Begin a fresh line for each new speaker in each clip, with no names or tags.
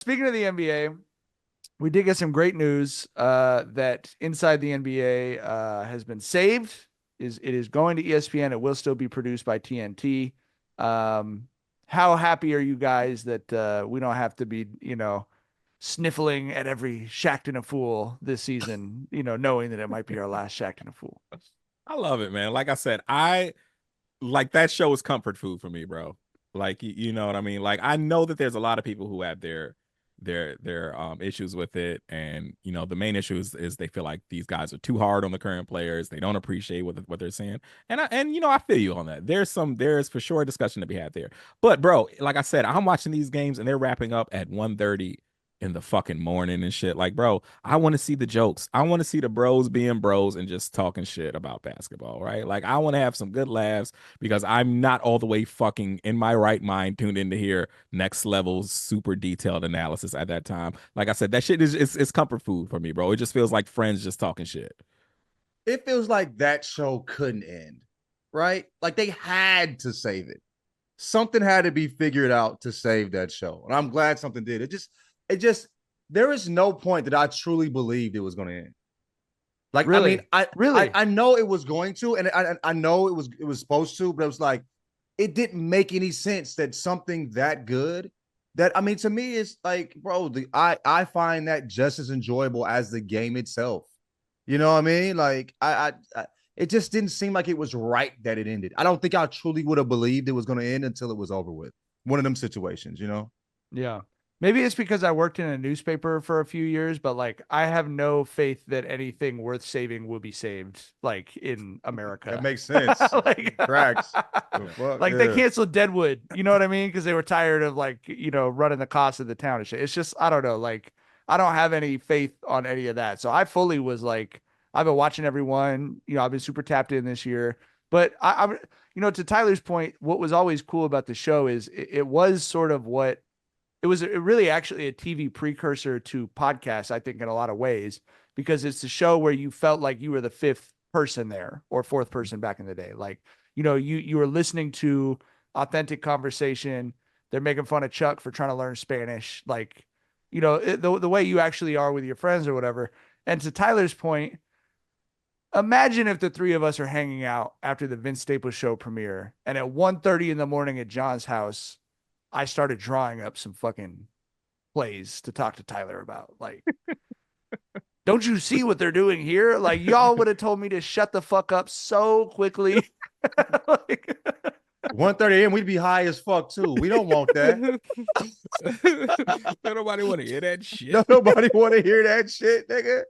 speaking of the NBA, we did get some great news that Inside the NBA has been saved. It is going to ESPN. It will still be produced by TNT. Um, how happy are you guys that we don't have to be, sniffling at every Shacked and a Fool this season, knowing that it might be our last Shacked and a Fool?
I love it, man. Like I said, I like that show is comfort food for me, bro. Like you know what I mean? Like I know that there's a lot of people who have their issues with it, and the main issue is they feel like these guys are too hard on the current players. They don't appreciate what they're saying. And I feel you on that. There's for sure a discussion to be had there. But bro, like I said, I'm watching these games and they're wrapping up at 1:30 in the fucking morning and shit. Like, bro, I want to see the jokes. I want to see the bros being bros and just talking shit about basketball, right? Like, I want to have some good laughs because I'm not all the way fucking in my right mind tuned in to hear next level super detailed analysis at that time. Like I said, that shit is it's comfort food for me, bro. It just feels like friends just talking shit.
It feels like that show couldn't end, right? Like they had to save it. Something had to be figured out to save that show. And I'm glad something did. It just, there is no point that I truly believed it was going to end. Like, I mean,
Really, really.
I know it was going to, and I know it was supposed to, but it was like, it didn't make any sense that something that good that, I mean, to me, it's like, bro, I find that just as enjoyable as the game itself. You know what I mean? Like, it just didn't seem like it was right that it ended. I don't think I truly would have believed it was going to end until it was over with. One of them situations.
Yeah. Maybe it's because I worked in a newspaper for a few years, but like I have no faith that anything worth saving will be saved, like in
That
America.
makes sense.
like,
Cracks. The fuck,
like they
yeah.
canceled Deadwood, you know what I mean? Because they were tired of like, running the cost of the town and shit. It's just, I don't know. Like, I don't have any faith on any of that. So I fully was like, I've been watching everyone, I've been super tapped in this year. But to Tyler's point, what was always cool about the show is it was sort of what it was really actually a TV precursor to podcasts, I think, in a lot of ways, because it's a show where you felt like you were the fifth person there or fourth person back in the day. Like, you were listening to authentic conversation. They're making fun of Chuck for trying to learn Spanish. Like, the way you actually are with your friends or whatever. And to Tyler's point, imagine if the three of us are hanging out after the Vince Staples show premiere and at 1:30 in the morning at John's house, I started drawing up some fucking plays to talk to Tyler about. Like, don't you see what they're doing here? Like, y'all would have told me to shut the fuck up so quickly. like,
1:30 a.m. We'd be high as fuck too. We don't want that.
Nobody want to hear that
No,
shit.
nobody want to hear that shit, nigga.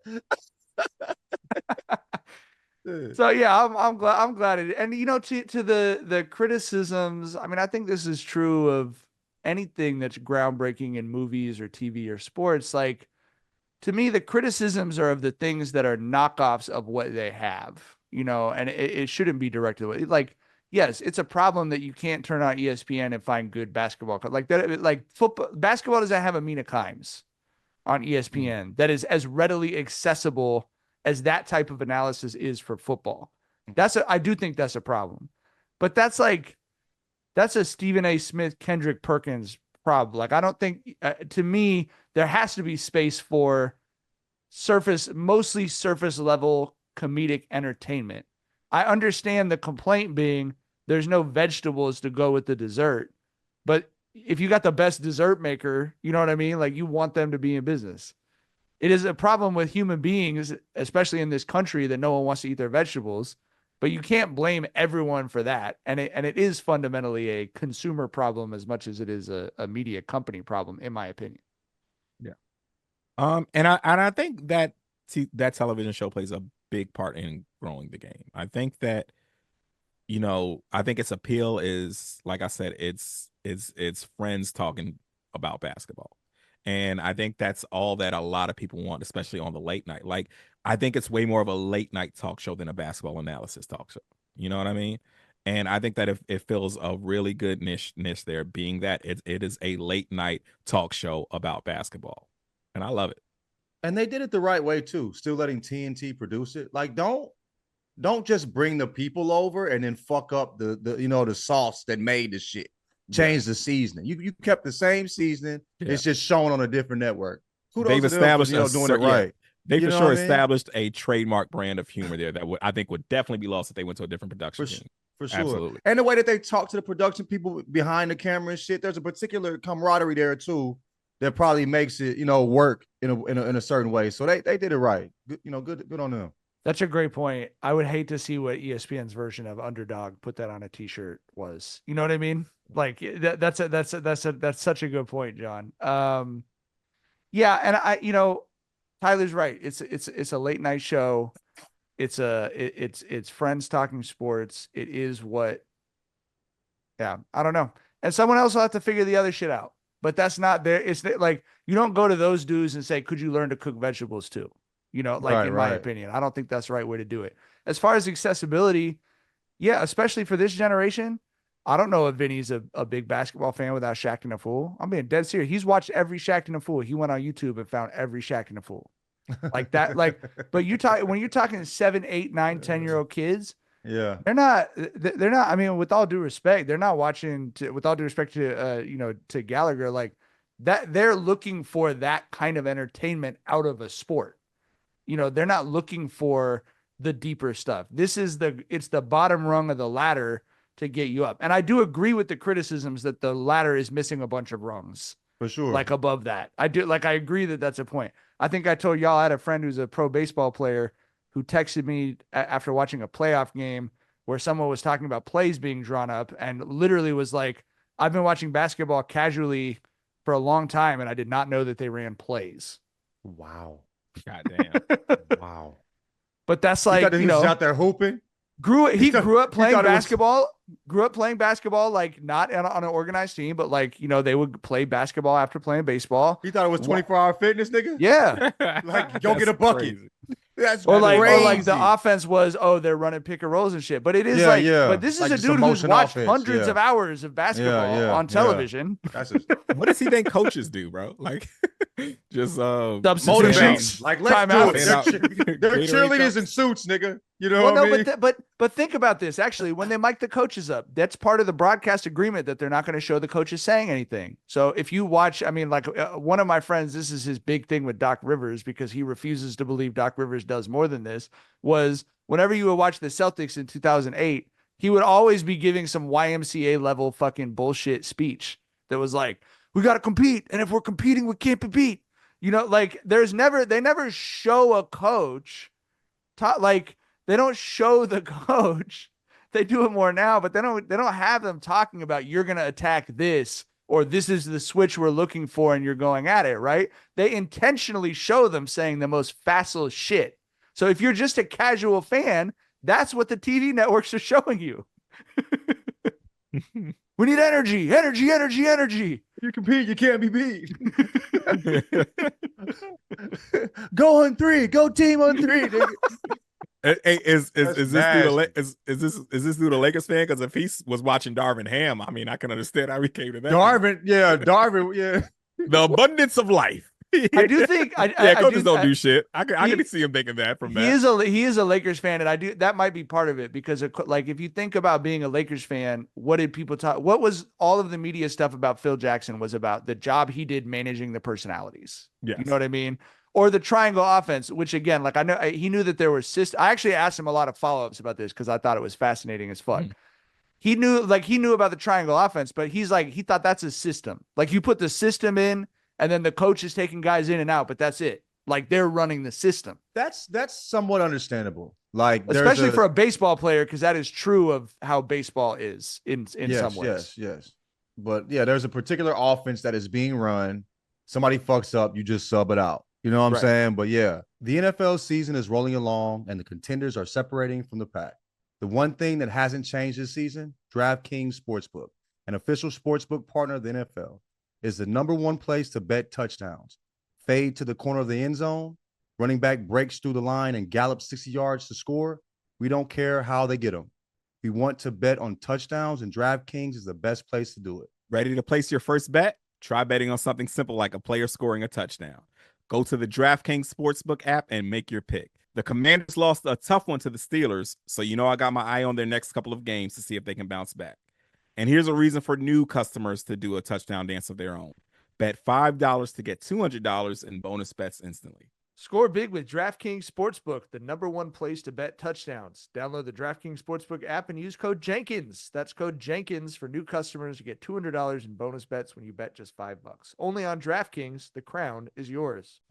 so yeah, I'm glad it. And to the criticisms. I mean, I think this is true of anything that's groundbreaking in movies or TV or sports. Like, to me, the criticisms are of the things that are knockoffs of what they have, and it shouldn't be directed. Like, yes, it's a problem that you can't turn on ESPN and find good basketball. Like that, like football, basketball doesn't have Amina Kimes on ESPN that is as readily accessible as that type of analysis is for football. I do think that's a problem, but that's a Stephen A. Smith, Kendrick Perkins problem. Like, I don't think, to me, there has to be space for mostly surface level comedic entertainment. I understand the complaint being there's no vegetables to go with the dessert, but if you got the best dessert maker, you know what I mean? Like, you want them to be in business. It is a problem with human beings, especially in this country, that no one wants to eat their vegetables. But you can't blame everyone for that, and it is fundamentally a consumer problem as much as it is a media company problem, in my opinion.
Yeah. And I think that television show plays a big part in growing the game. I think that I think its appeal is, like I said, it's friends talking about basketball. And I think that's all that a lot of people want, especially on the late night. Like, I think it's way more of a late night talk show than a basketball analysis talk show. You know what I mean? And I think that if it fills a really good niche there, being that it is a late night talk show about basketball. And I love it.
And they did it the right way too. Still letting TNT produce it. Like, don't just bring the people over and then fuck up the sauce that made the shit. changed the seasoning. You kept the same seasoning.
Yeah.
It's just shown on a different network.
They've
Kudos to them for,
established
doing it right.
They
You
for
know
sure
what I mean?
established a trademark brand of humor there that I think would definitely be lost if they went to a different production team.
For sure.
Absolutely.
And the way that they talk to the production people behind the camera and shit, there's a particular camaraderie there too that probably makes it, work in a certain way. So they did it right. Good on them.
That's a great point. I would hate to see what ESPN's version of Underdog put that on a t-shirt was. You know what I mean? Like that's such a good point, John. Yeah, and Tyler's right. It's a late night show. It's friends talking sports. It is what, yeah, I don't know. And someone else will have to figure the other shit out. But that's not there. It's like, you don't go to those dudes and say, could you learn to cook vegetables too? In my opinion, I don't think that's the right way to do it. As far as accessibility, yeah, especially for this generation, I don't know if Vinny's a big basketball fan without Shaq and a Fool. I'm being dead serious. He's watched every Shaq and a Fool. He went on YouTube and found every Shaq and a Fool. Like that, but when you're talking 7, 8, 9, 10-year-old kids,
yeah,
they're not, I mean, with all due respect, they're not watching with all due respect to, to Gallagher, like that, they're looking for that kind of entertainment out of a sport. They're not looking for the deeper stuff. It's the bottom rung of the ladder to get you up. And I do agree with the criticisms that the ladder is missing a bunch of rungs.
For sure.
Like above that. I agree that that's a point. I think I told y'all I had a friend who's a pro baseball player who texted me after watching a playoff game where someone was talking about plays being drawn up and literally was like, I've been watching basketball casually for a long time and I did not know that they ran plays.
Wow.
God damn.
Wow.
But that's like,
he was out there hooping.
He grew up playing basketball. Grew up playing basketball, like not on an organized team, but like, they would play basketball after playing baseball.
He thought it was 24-hour fitness, nigga.
Yeah.
Like, go get a bucket.
Crazy.
That's
or
crazy.
like the offense was, they're running pick and rolls and shit. But it is but this is
like
a dude who's watched hundreds
of
hours of basketball on television.
What does he think coaches do, bro? Like, just
motivate. Like, let's do it. They're cheerleaders in suits, nigga. You know what I mean?
But think about this. Actually, when they mic the coaches up, that's part of the broadcast agreement that they're not going to show the coaches saying anything. So if you watch, I mean, like one of my friends, this is his big thing with Doc Rivers because he refuses to believe Doc Rivers does more than this, was whenever you would watch the Celtics in 2008, he would always be giving some YMCA level fucking bullshit speech that was like, we got to compete. And if we're competing, we can't be beat. Like they never show a coach they don't show the coach. They do it more now, but they don't have them talking about you're going to attack this or this is the switch we're looking for and you're going at it, right? They intentionally show them saying the most facile shit. So if you're just a casual fan, that's what the TV networks are showing you. We need energy.
You compete, you can't be beat. Go on 3. Go team on 3.
Hey, is this dude a Lakers fan? Because if he was watching Darvin Ham, I mean, I can understand how he came to that.
Darvin, yeah.
The abundance of life.
I do think
coaches don't do shit. I can see him thinking that from that.
He is a Lakers fan, and that might be part of it because like if you think about being a Lakers fan, what did people talk? What was all of the media stuff about Phil Jackson was about the job he did managing the personalities.
Yes.
You know what I mean? Or the triangle offense, which again, like I know he knew that there were I actually asked him a lot of follow-ups about this because I thought it was fascinating as fuck. He knew about the triangle offense, but he thought that's a system. Like you put the system in and then the coach is taking guys in and out, but that's it. Like they're running the system.
That's somewhat understandable. Like
especially for a baseball player, because that is true of how baseball is in some ways.
Yes. But yeah, there's a particular offense that is being run. Somebody fucks up, you just sub it out. You know what I'm saying? But yeah, the NFL season is rolling along and the contenders are separating from the pack. The one thing that hasn't changed this season, DraftKings Sportsbook, an official sportsbook partner of the NFL, is the number one place to bet touchdowns. Fade to the corner of the end zone, running back breaks through the line and gallops 60 yards to score. We don't care how they get them. We want to bet on touchdowns, and DraftKings is the best place to do it.
Ready to place your first bet? Try betting on something simple like a player scoring a touchdown. Go to the DraftKings Sportsbook app and make your pick. The Commanders lost a tough one to the Steelers, so I got my eye on their next couple of games to see if they can bounce back. And here's a reason for new customers to do a touchdown dance of their own. Bet $5 to get $200 in bonus bets instantly.
Score big with DraftKings Sportsbook, the #1 place to bet touchdowns. Download the DraftKings Sportsbook app and use code Jenkins. That's code Jenkins for new customers to get $200 in bonus bets when you bet just $5. Only on DraftKings, the crown is yours.